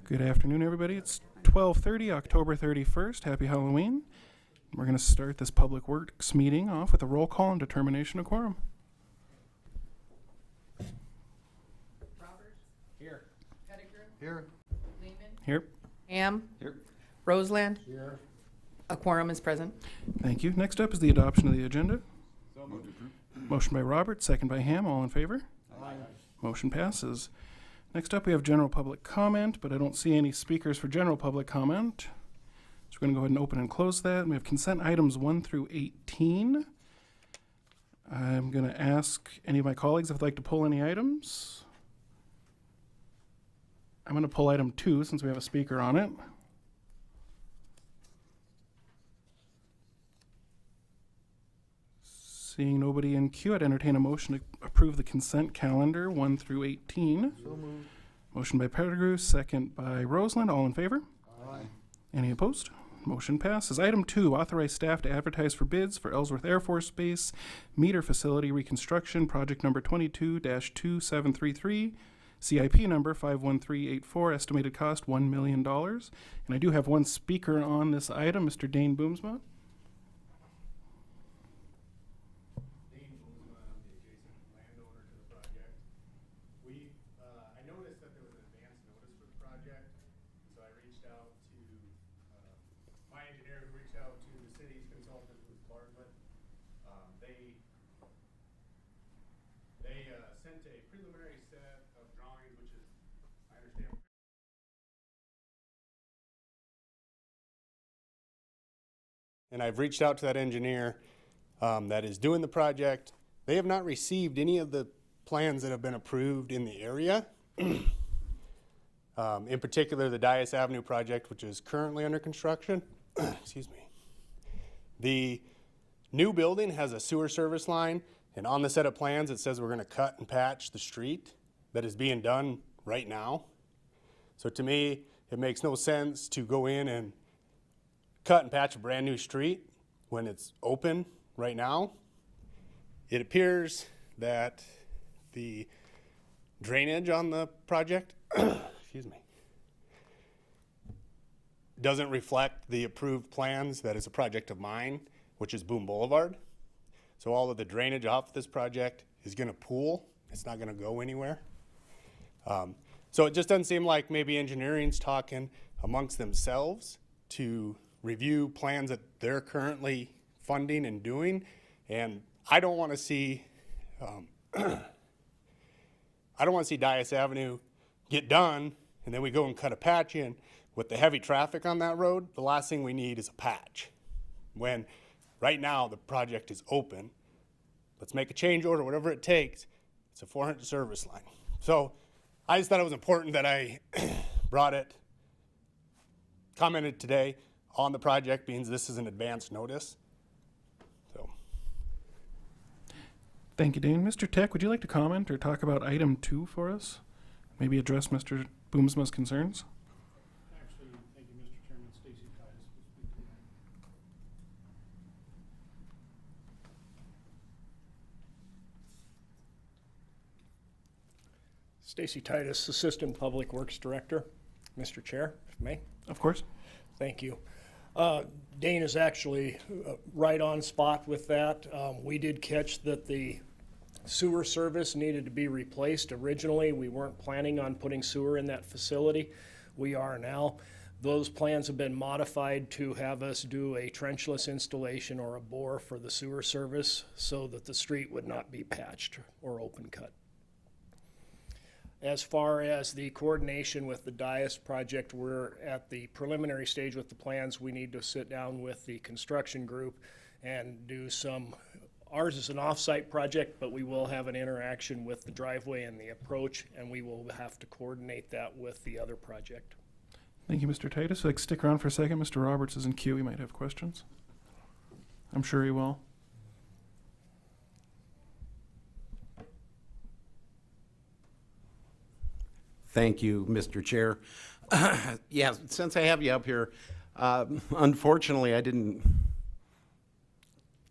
Good afternoon, everybody. It's 12:30, October 31st. Happy Halloween. We're going to start this Public Works meeting off with a roll call and determination of quorum. Roberts? Here. Pettigrew? Here. Lehman? Here. Ham? Here. Roseland? Here. A quorum is present. Thank you. Next up is the adoption of the agenda. So moved. Motion by Roberts, second by Ham. All in favor? Aye. Motion passes. Next up, we have general public comment, but I don't see any speakers for general public comment. So we're going to go ahead and open and close that. We have consent items 1 through 18. I'm going to ask any of my colleagues if they'd like to pull any items. I'm going to pull item 2 since we have a speaker on it. Seeing nobody in queue, I'd entertain a motion to approve the consent calendar 1 through 18. So moved. Motion by Pettigrew, second by Roseland. All in favor? Aye. Any opposed? Motion passes. Item 2, authorize staff to advertise for bids for Ellsworth Air Force Base meter facility reconstruction, project number 22-2733, CIP number 51384, estimated cost $1 million. And I do have one speaker on this item, Mr. Dane Boomsma. Dane Boomsma, I'm the adjacent landowner to the project. I noticed that there was an advance notice for the project, so I reached out to, my engineer who reached out to the city's consultant, who's Bartlett. They sent a preliminary set of drawings, which is, I understand, and I've reached out to that engineer that is doing the project. They have not received any of the plans that have been approved in the area. In particular, the Dias Avenue project, which is currently under construction. Excuse me. The new building has a sewer service line, and on the set of plans, it says we're going to cut and patch the street that is being done right now. So to me, it makes no sense to go in and cut and patch a brand new street when it's open right now. It appears that the drainage on the project, excuse me, doesn't reflect the approved plans that is a project of mine, which is Boom Boulevard. So all of the drainage off this project is going to pool. It's not going to go anywhere. So it just doesn't seem like maybe engineering's talking amongst themselves to review plans that they're currently funding and doing. And I don't want to see, Dias Avenue get done and then we go and cut a patch in. With the heavy traffic on that road, the last thing we need is a patch. When right now the project is open, let's make a change order, whatever it takes. It's a 400 service line. So I just thought it was important that I commented today on the project, means this is an advance notice. So. Thank you, Dane. Mr. Tech, would you like to comment or talk about item 2 for us? Maybe address Mr. Boomsma's concerns? Actually, thank you, Mr. Chairman. Stacy Titus will speak to that. Stacy Titus, Assistant Public Works Director. Mr. Chair, if I may. Of course. Thank you. Dane is actually right on spot with that. We did catch that the sewer service needed to be replaced. Originally, we weren't planning on putting sewer in that facility. We are now. Those plans have been modified to have us do a trenchless installation or a bore for the sewer service so that the street would not be patched or open cut. As far as the coordination with the Dias project, we're at the preliminary stage with the plans. We need to sit down with the construction group and do some, ours is an off-site project, but we will have an interaction with the driveway and the approach, and we will have to coordinate that with the other project. Thank you, Mr. Titus. Like, stick around for a second. Mr. Roberts is in queue. He might have questions. I'm sure he will. Thank you, Mr. Chair. Yeah, since I have you up here, unfortunately, I didn't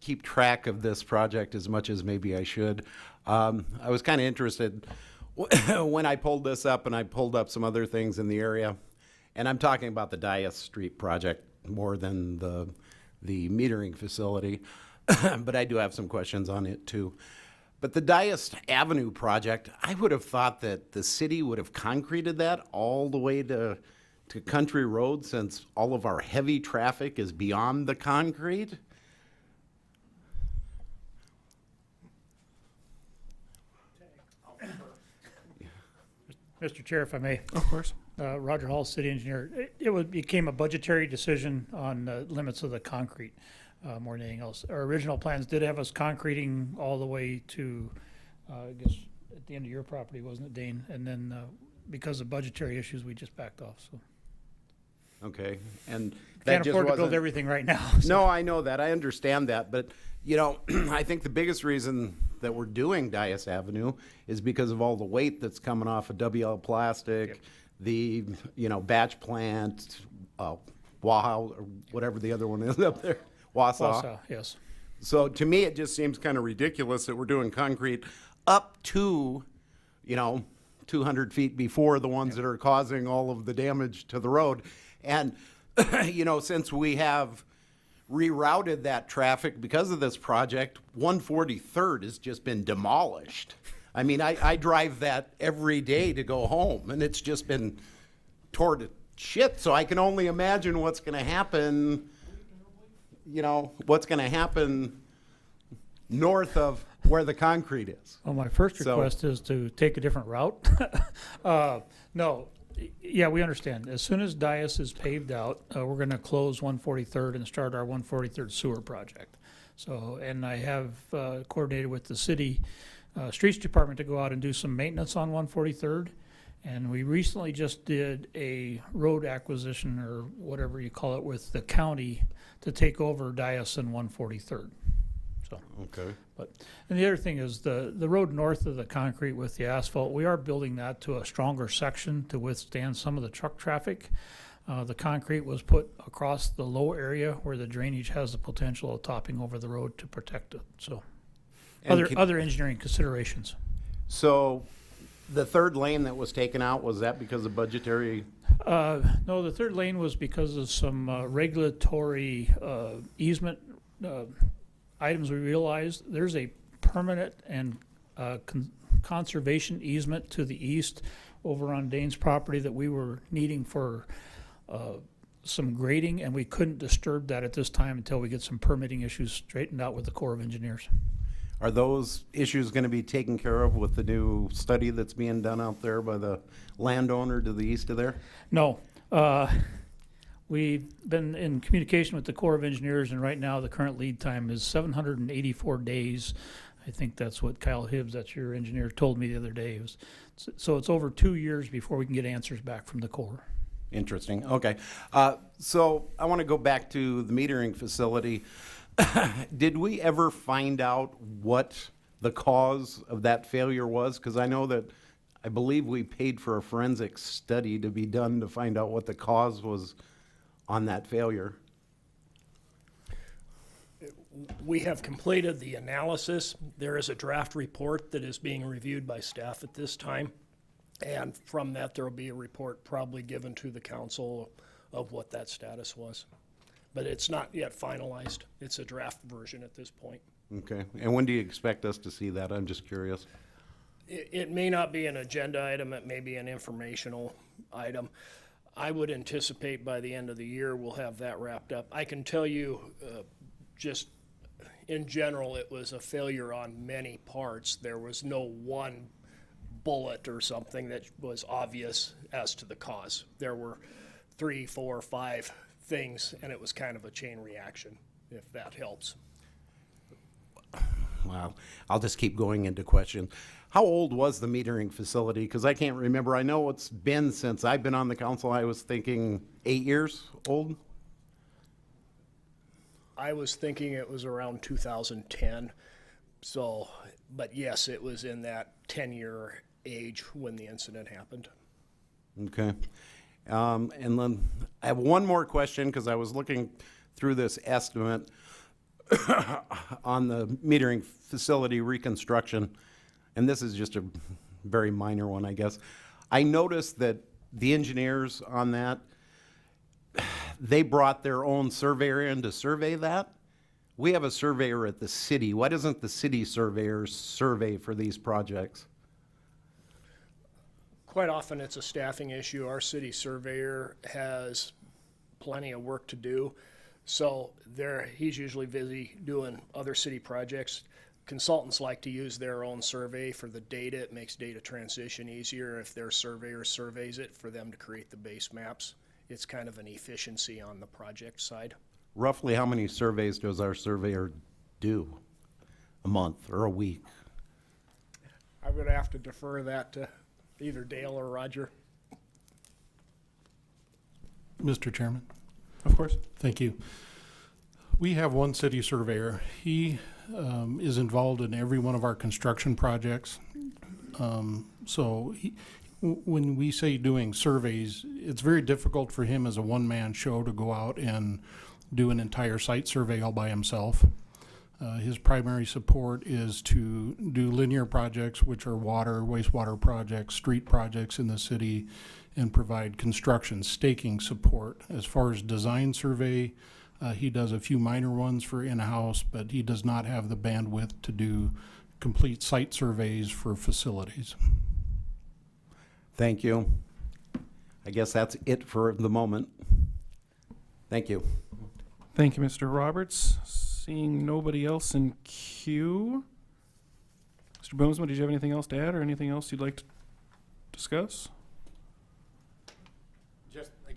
keep track of this project as much as maybe I should. I was kind of interested when I pulled this up, and I pulled up some other things in the area. And I'm talking about the Dias Street project more than the metering facility, but I do have some questions on it too. But the Dias Avenue project, I would have thought that the city would have concreted that all the way to Country Road, since all of our heavy traffic is beyond the concrete. Mr. Chair, if I may, Of course. Roger Hall, city engineer. Became a budgetary decision on limits of the concrete more than anything else. Our original plans did have us concreting all the way to, I guess, at the end of your property, wasn't it, Dane? And then because of budgetary issues, we just backed off, so. Okay, and that Can't just afford to build wasn't- everything right now. so. No, I know that. I understand that. But, you know, I think the biggest reason that we're doing Dias Avenue is because of all the weight that's coming off of WL Plastic, the, you know, batch plant, Waha, or whatever the other one is up there, Wausau. Also, yes. So to me, it just seems kind of ridiculous that we're doing concrete up to, you know, 200 feet before the ones that are causing all of the damage to the road. And, you know, since we have rerouted that traffic because of this project, 143rd has just been demolished. I mean, I drive that every day to go home, and it's just been tore to shit. So I can only imagine what's going to happen, you know, what's going to happen north of where the concrete is. Well, my first So- request is to take a different route. No, yeah, we understand. As soon as Dias is paved out, we're gonna close 143rd and start our 143rd sewer project. So, and I have coordinated with the city streets department to go out and do some maintenance on 143rd. And we recently just did a road acquisition, or whatever you call it, with the county to take over Dias and 143rd. So. Okay. But, and the other thing is the road north of the concrete with the asphalt, we are building that to a stronger section to withstand some of the truck traffic. The concrete was put across the low area where the drainage has the potential of topping over the road to protect it, so. And Other engineering considerations. So the third lane that was taken out, was that because of budgetary? No, the third lane was because of some regulatory easement items we realized. There's a permanent and conservation easement to the east over on Dane's property that we were needing for some grading, and we couldn't disturb that at this time until we get some permitting issues straightened out with the Corps of Engineers. Are those issues going to be taken care of with the new study that's being done out there by the landowner to the east of there? No, we've been in communication with the Corps of Engineers, and right now the current lead time is 784 days. I think that's what Kyle Hibbs, that's your engineer, told me the other day. So it's over 2 years before we can get answers back from the Corps. Interesting. Okay. So I want to go back to the metering facility. Did we ever find out what the cause of that failure was? Because I know that I believe we paid for a forensic study to be done to find out what the cause was on that failure. We have completed the analysis. There is a draft report that is being reviewed by staff at this time. And from that, there will be a report probably given to the council of what that status was. But it's not yet finalized. It's a draft version at this point. Okay. And when do you expect us to see that? I'm just curious. It may not be an agenda item, it may be an informational item. I would anticipate by the end of the year, we'll have that wrapped up. I can tell you, just in general, it was a failure on many parts. There was no one bullet or something that was obvious as to the cause. There were 3, 4, 5 things, and it was kind of a chain reaction, if that helps. Wow. I'll just keep going into questions. How old was the metering facility? Because I can't remember. I know it's been since I've been on the council. I was thinking 8 years old. I was thinking it was around 2010. So, but yes, it was in that 10-year age when the incident happened. Okay. And then I have one more question because I was looking through this estimate on the metering facility reconstruction, and this is just a very minor one, I guess. I noticed that the engineers on that they brought their own surveyor in to survey that. We have a surveyor at the city. Why doesn't the city surveyor survey for these projects? Quite often, it's a staffing issue. Our city surveyor has plenty of work to do, so he's usually busy doing other city projects. Consultants like to use their own survey for the data. It makes data transition easier if their surveyor surveys it for them to create the base maps. It's kind of an efficiency on the project side. Roughly how many surveys does our surveyor do? A month or a week? I would have to defer that to either Dale or Roger. Mr. Chairman, Of course. thank you. We have one city surveyor. He is involved in every one of our construction projects. When we say doing surveys, it's very difficult for him as a one-man show to go out and do an entire site survey all by himself. His primary support is to do linear projects, which are water, wastewater projects, street projects in the city, and provide construction staking support. As far as design survey, he does a few minor ones for in-house, but he does not have the bandwidth to do complete site surveys for facilities. Thank you. I guess that's it for the moment. Thank you. Thank you, Mr. Roberts. Seeing nobody else in queue. Mr. Boomsma, did you have anything else to add or anything else you'd like to discuss?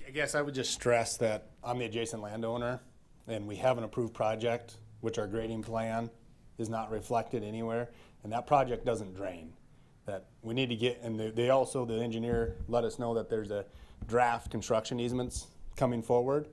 I guess I would just stress that I'm the adjacent landowner, and we have an approved project, which our grading plan is not reflected anywhere, and that project doesn't drain. That we need to get, and the engineer let us know that there's a draft construction easements coming forward.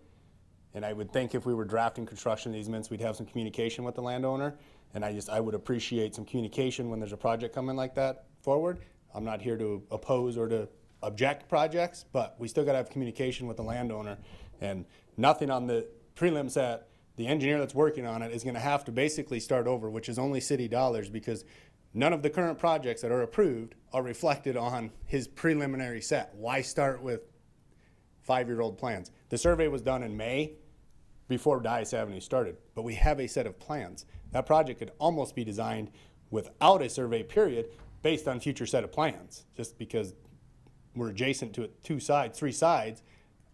And I would think if we were drafting construction easements, we'd have some communication with the landowner. And I would appreciate some communication when there's a project coming like that forward. I'm not here to oppose or to object projects, but we still gotta have communication with the landowner. And nothing on the prelim set, the engineer that's working on it is gonna have to basically start over, which is only city dollars, because none of the current projects that are approved are reflected on his preliminary set. Why start with 5-year-old plans? The survey was done in May, before Dias Avenue started, but we have a set of plans. That project could almost be designed without a survey period based on future set of plans, just because we're adjacent to it, 3 sides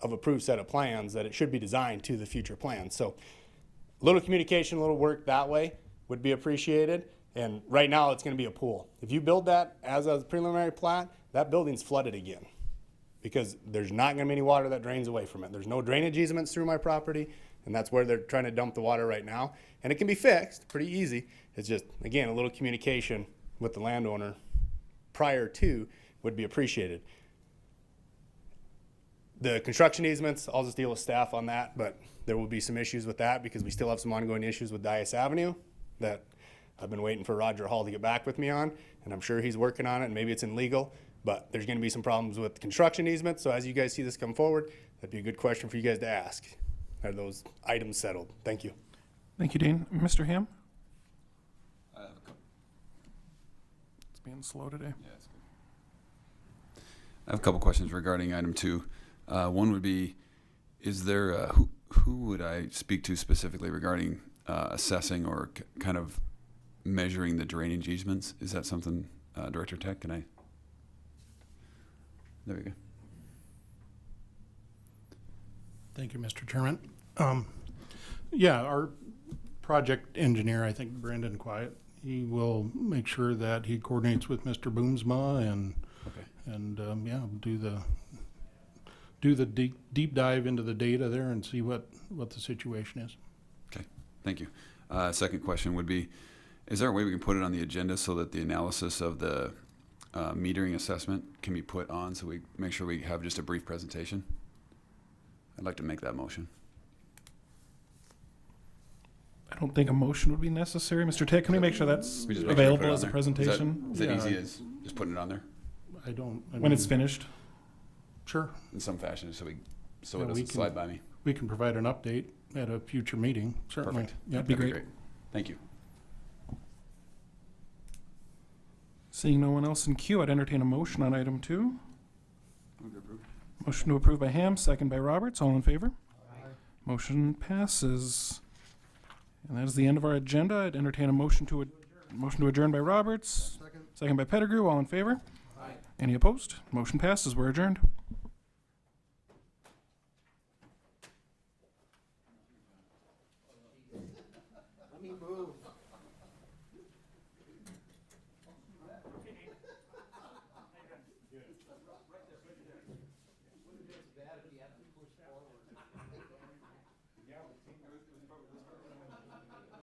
of approved set of plans that it should be designed to the future plans. So a little communication, a little work that way would be appreciated. And right now it's gonna be a pool. If you build that as a preliminary plat, that building's flooded again, because there's not gonna be any water that drains away from it. There's no drainage easements through my property, and that's where they're trying to dump the water right now. And it can be fixed pretty easy. It's just, again, a little communication with the landowner prior to would be appreciated. The construction easements, I'll just deal with staff on that, but there will be some issues with that because we still have some ongoing issues with Dias Avenue that I've been waiting for Roger Hall to get back with me on, and I'm sure he's working on it, and maybe it's in legal, but there's gonna be some problems with construction easements. So as you guys see this come forward, that'd be a good question for you guys to ask. Are those items settled? Thank you. Thank you, Dane. Mr. Ham? It's being slow today. I have a couple questions regarding item 2. One would be, is there, who would I speak to specifically regarding assessing or kind of measuring the drainage easements? Is that something, Director Tech, can I? There we go. Thank you, Mr. Chairman. Yeah, our project engineer, I think Brandon Quiet, he will make sure that he coordinates with Mr. Boomsma and do the deep dive into the data there and see what the situation is. Okay, thank you. Second question would be, is there a way we can put it on the agenda so that the analysis of the metering assessment can be put on, so we make sure we have just a brief presentation? I'd like to make that motion. I don't think a motion would be necessary. Mr. Tech, can we make sure that's We just make sure we put it available on as a there. presentation? Is that Yeah, easy as just putting it on there When it's finished? Sure, in some fashion, so it Yeah, we doesn't can- slide by me? we can provide an update at a future meeting, certainly. Perfect. Yep. Be That'd great. Thank you. Seeing no one else in queue, I'd entertain a motion on item 2. Motion to approve by Ham, second by Roberts. All in favor? Motion passes. And that is the end of our agenda. I'd entertain a motion to adjourn by Roberts. Second by Pettigrew. All in favor? Aye. Any opposed? Motion passes. We're adjourned.